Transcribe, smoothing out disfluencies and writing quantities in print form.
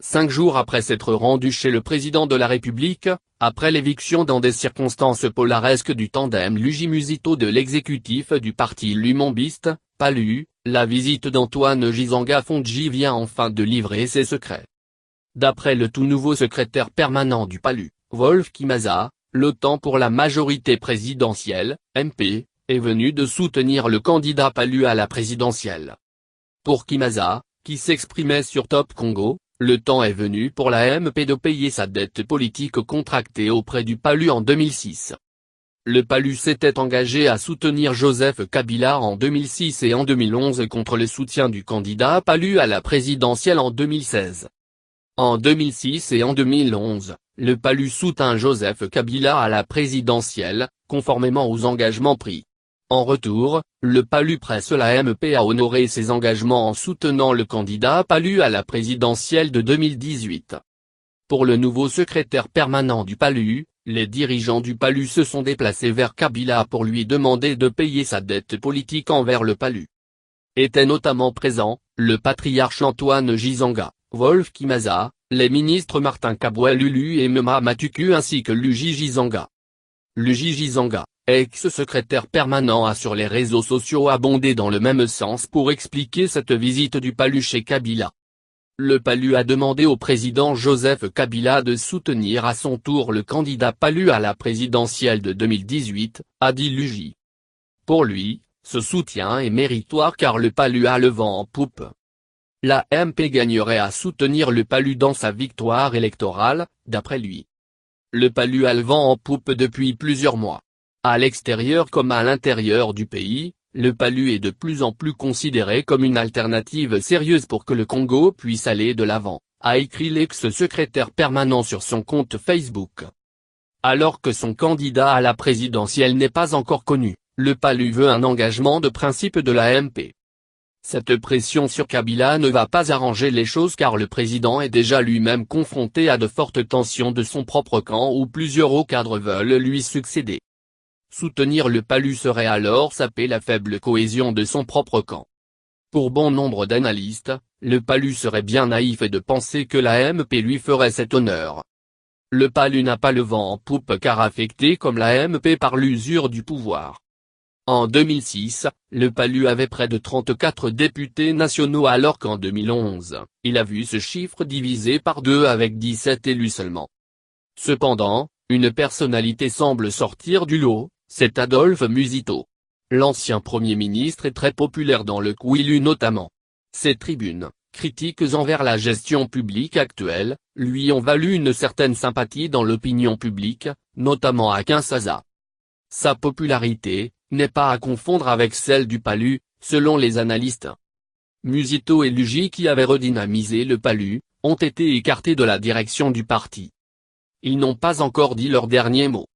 5 jours après s'être rendu chez le président de la République, après l'éviction dans des circonstances polaresques du tandem Luigi-Musito de l'exécutif du parti lumambiste, PALU, la visite d'Antoine Gisanga Fondji vient enfin de livrer ses secrets. D'après le tout nouveau secrétaire permanent du PALU, Wolf Kimaza, le temps pour la majorité présidentielle, MP, est venu de soutenir le candidat PALU à la présidentielle. Pour Kimaza, qui s'exprimait sur Top Congo, le temps est venu pour la MP de payer sa dette politique contractée auprès du PALU en 2006. Le PALU s'était engagé à soutenir Joseph Kabila en 2006 et en 2011 contre le soutien du candidat PALU à la présidentielle en 2016. En 2006 et en 2011, le PALU soutint Joseph Kabila à la présidentielle, conformément aux engagements pris. En retour, le PALU presse la MP à honorer ses engagements en soutenant le candidat PALU à la présidentielle de 2018. Pour le nouveau secrétaire permanent du PALU, les dirigeants du PALU se sont déplacés vers Kabila pour lui demander de payer sa dette politique envers le PALU. Étaient notamment présents, le patriarche Antoine Gisanga, Wolf Kimaza, les ministres Martin Kaboué-Lulu et Mema Matuku ainsi que Luigi Gisanga. Luigi Gisanga, ex-secrétaire permanent, a sur les réseaux sociaux abondé dans le même sens pour expliquer cette visite du PALU chez Kabila. Le PALU a demandé au président Joseph Kabila de soutenir à son tour le candidat PALU à la présidentielle de 2018, a dit Luigi. Pour lui, ce soutien est méritoire car le PALU a le vent en poupe. La MP gagnerait à soutenir le PALU dans sa victoire électorale, d'après lui. Le PALU a le vent en poupe depuis plusieurs mois. À l'extérieur comme à l'intérieur du pays, le PALU est de plus en plus considéré comme une alternative sérieuse pour que le Congo puisse aller de l'avant, a écrit l'ex-secrétaire permanent sur son compte Facebook. Alors que son candidat à la présidentielle n'est pas encore connu, le PALU veut un engagement de principe de la MP. Cette pression sur Kabila ne va pas arranger les choses car le président est déjà lui-même confronté à de fortes tensions de son propre camp où plusieurs hauts cadres veulent lui succéder. Soutenir le PALU serait alors saper la faible cohésion de son propre camp. Pour bon nombre d'analystes, le PALU serait bien naïf de penser que la MP lui ferait cet honneur. Le PALU n'a pas le vent en poupe car affecté comme la MP par l'usure du pouvoir. En 2006, le PALU avait près de 34 députés nationaux alors qu'en 2011, il a vu ce chiffre divisé par 2 avec 17 élus seulement. Cependant, une personnalité semble sortir du lot, c'est Adolphe Musito. L'ancien Premier ministre est très populaire dans le Kwilu notamment. Ses tribunes, critiques envers la gestion publique actuelle, lui ont valu une certaine sympathie dans l'opinion publique, notamment à Kinshasa. Sa popularité n'est pas à confondre avec celle du PALU, selon les analystes. Musito et Luigi qui avaient redynamisé le PALU, ont été écartés de la direction du parti. Ils n'ont pas encore dit leur dernier mot.